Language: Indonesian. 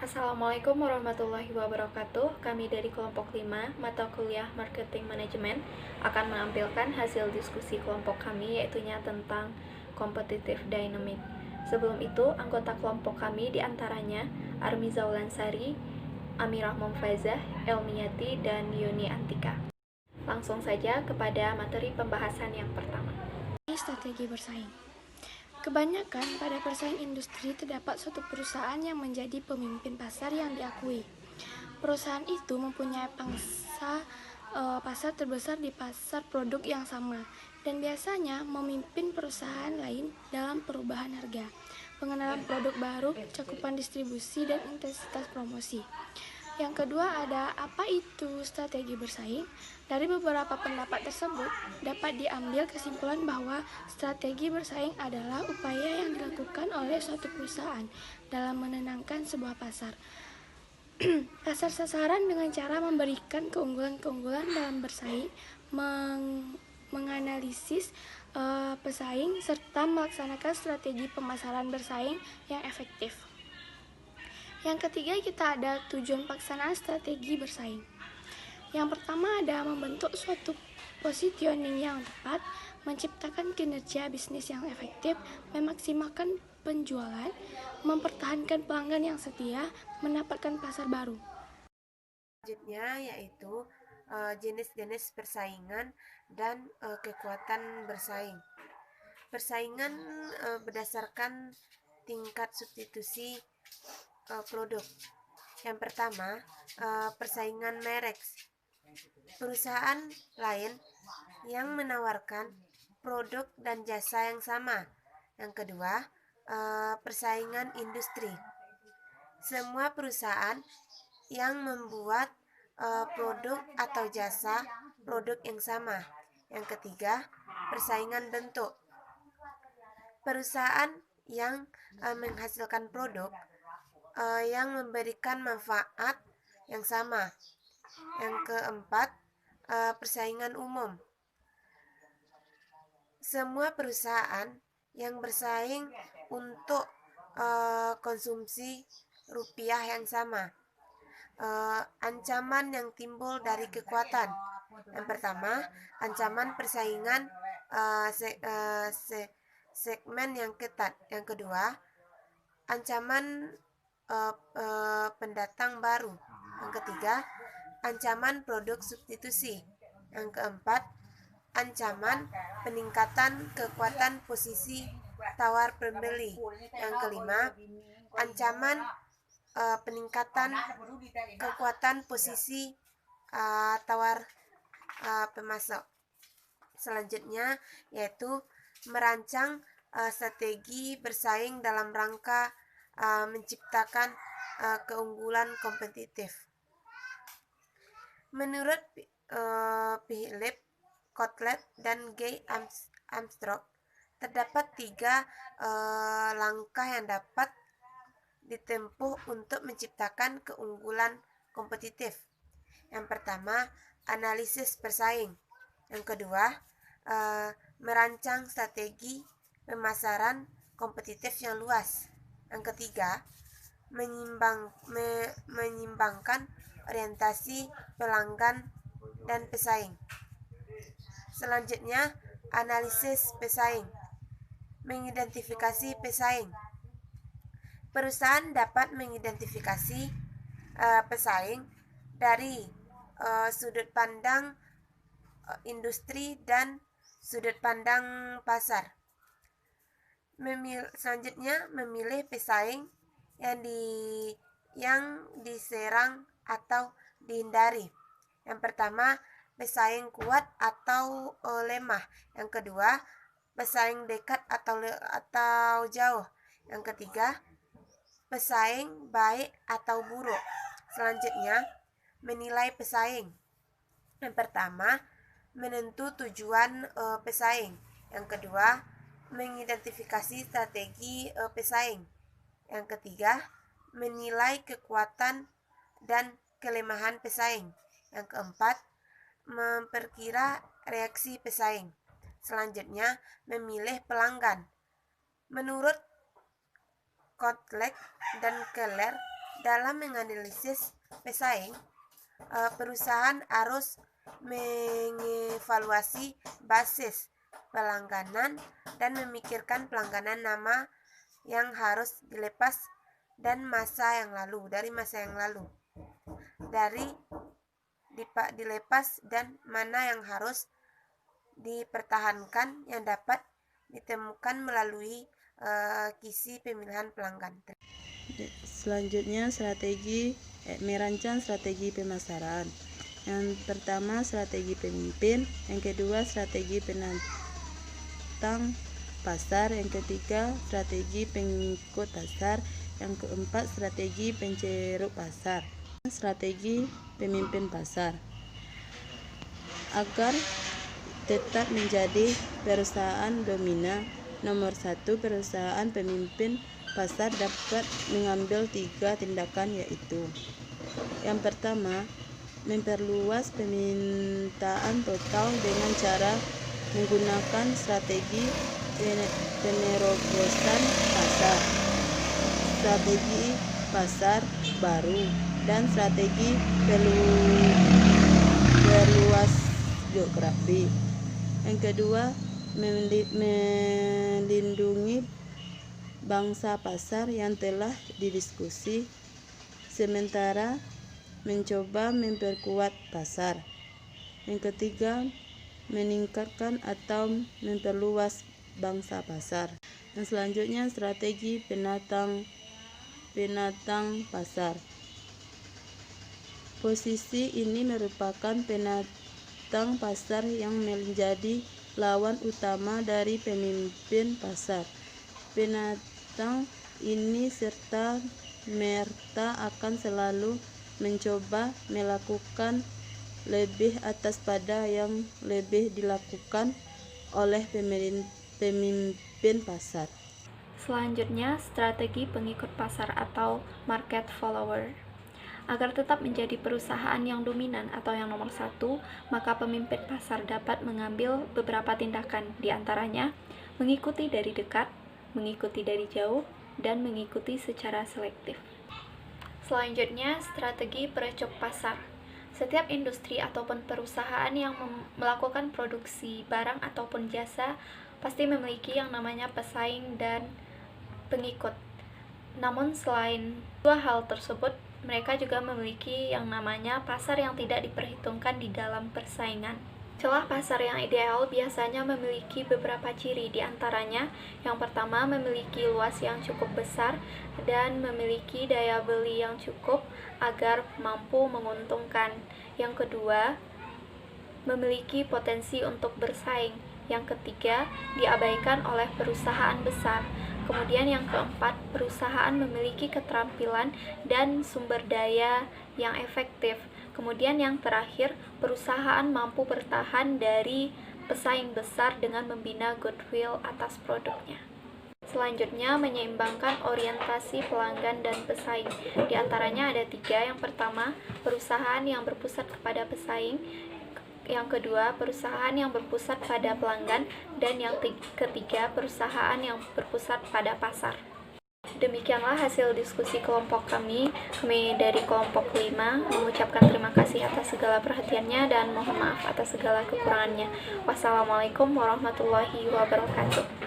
Assalamualaikum warahmatullahi wabarakatuh. Kami dari kelompok 5, mata kuliah Marketing Manajemen, akan menampilkan hasil diskusi kelompok kami, yaitunya tentang Competitive Dynamic. Sebelum itu, anggota kelompok kami diantaranya Armi Zaulansari, Amirah Momfazah, Elmiyati, dan Yuni Antika. Langsung saja kepada materi pembahasan yang pertama. Strategi bersaing. Kebanyakan pada persaing industri terdapat suatu perusahaan yang menjadi pemimpin pasar yang diakui. Perusahaan itu mempunyai pangsa pasar terbesar di pasar produk yang sama dan biasanya memimpin perusahaan lain dalam perubahan harga, pengenalan produk baru, cakupan distribusi, dan intensitas promosi. Yang kedua ada apa itu strategi bersaing? Dari beberapa pendapat tersebut dapat diambil kesimpulan bahwa strategi bersaing adalah upaya yang dilakukan oleh suatu perusahaan dalam menenangkan sebuah pasar. Pasar sasaran dengan cara memberikan keunggulan-keunggulan dalam bersaing, menganalisis pesaing, serta melaksanakan strategi pemasaran bersaing yang efektif. Yang ketiga kita ada tujuan pelaksanaan strategi bersaing. Yang pertama ada membentuk suatu positioning yang tepat, menciptakan kinerja bisnis yang efektif, memaksimalkan penjualan, mempertahankan pelanggan yang setia, mendapatkan pasar baru. Selanjutnya yaitu jenis-jenis persaingan dan kekuatan bersaing. Persaingan berdasarkan tingkat substitusi produk. Yang pertama, persaingan merek. Perusahaan lain yang menawarkan produk dan jasa yang sama. Yang kedua, persaingan industri. Semua perusahaan yang membuat produk atau jasa produk yang sama. Yang ketiga, persaingan bentuk. Perusahaan yang menghasilkan produk yang memberikan manfaat yang sama. Yang keempat, persaingan umum. Semua perusahaan yang bersaing untuk konsumsi rupiah yang sama. Ancaman yang timbul dari kekuatan. Yang pertama, ancaman persaingan segmen yang ketat. Yang kedua, ancaman pendatang baru. Yang ketiga, ancaman produk substitusi. Yang keempat, ancaman peningkatan kekuatan posisi tawar pembeli. Yang kelima, ancaman peningkatan kekuatan posisi tawar pemasok. Selanjutnya yaitu merancang strategi bersaing dalam rangka menciptakan keunggulan kompetitif. Menurut Philip Kotler dan Guy Armstrong, terdapat 3 langkah yang dapat ditempuh untuk menciptakan keunggulan kompetitif. Yang pertama, analisis persaing. Yang kedua, merancang strategi pemasaran kompetitif yang luas. Yang ketiga, menyimbangkan orientasi pelanggan dan pesaing. Selanjutnya, analisis pesaing. Mengidentifikasi pesaing. Perusahaan dapat mengidentifikasi pesaing dari sudut pandang industri dan sudut pandang pasar. Selanjutnya, memilih pesaing yang diserang atau dihindari. Yang pertama, pesaing kuat atau lemah. Yang kedua, pesaing dekat atau jauh. Yang ketiga, pesaing baik atau buruk. Selanjutnya, menilai pesaing. Yang pertama, menentu tujuan pesaing. Yang kedua, mengidentifikasi strategi pesaing. Yang ketiga, menilai kekuatan dan kelemahan pesaing. Yang keempat, memperkira reaksi pesaing. Selanjutnya, memilih pelanggan. Menurut Kotler dan Keller, Dalam menganalisis pesaing, perusahaan harus mengevaluasi basis pelangganan dan memikirkan pelangganan nama yang harus dilepas dan masa yang lalu dilepas dan mana yang harus dipertahankan yang dapat ditemukan melalui kisi pemilihan pelanggan. Selanjutnya merancang strategi pemasaran. Yang pertama strategi pemimpin, yang kedua strategi penantang pasar, yang ketiga strategi pengikut pasar, yang keempat strategi penceruk pasar. Strategi pemimpin pasar. Agar tetap menjadi perusahaan dominan, nomor 1, perusahaan pemimpin pasar dapat mengambil 3 tindakan, yaitu yang pertama, memperluas permintaan total dengan cara menggunakan strategi penerobosan pasar, strategi pasar baru, dan strategi perluas geografi. Yang kedua, melindungi bangsa pasar yang telah didiskusi, sementara mencoba memperkuat pasar. Yang ketiga, meningkatkan atau memperluas bangsa pasar. Dan selanjutnya strategi penantang pasar. Posisi ini merupakan penantang pasar yang menjadi lawan utama dari pemimpin pasar. Penantang ini serta merta akan selalu mencoba melakukan lebih atas pada yang lebih dilakukan oleh pemimpin pasar. Selanjutnya, strategi pengikut pasar atau market follower. Agar tetap menjadi perusahaan yang dominan atau yang nomor 1, maka pemimpin pasar dapat mengambil beberapa tindakan, diantaranya mengikuti dari dekat, mengikuti dari jauh, dan mengikuti secara selektif. Selanjutnya, strategi perecok pasar. Setiap industri ataupun perusahaan yang melakukan produksi barang ataupun jasa pasti memiliki yang namanya pesaing dan pengikut. Namun selain dua hal tersebut, mereka juga memiliki yang namanya pasar yang tidak diperhitungkan di dalam persaingan. Celah pasar yang ideal biasanya memiliki beberapa ciri, diantaranya yang pertama memiliki luas yang cukup besar dan memiliki daya beli yang cukup agar mampu menguntungkan. Yang kedua, memiliki potensi untuk bersaing. Yang ketiga, diabaikan oleh perusahaan besar. Kemudian yang keempat, perusahaan memiliki keterampilan dan sumber daya yang efektif. Kemudian yang terakhir, perusahaan mampu bertahan dari pesaing besar dengan membina goodwill atas produknya. Selanjutnya, menyeimbangkan orientasi pelanggan dan pesaing. Di antaranya ada 3. Yang pertama, perusahaan yang berpusat kepada pesaing. Yang kedua, perusahaan yang berpusat pada pelanggan. Dan yang ketiga, perusahaan yang berpusat pada pasar. Demikianlah hasil diskusi kelompok kami. Kami dari kelompok 5 mengucapkan terima kasih atas segala perhatiannya dan mohon maaf atas segala kekurangannya. Wassalamualaikum warahmatullahi wabarakatuh.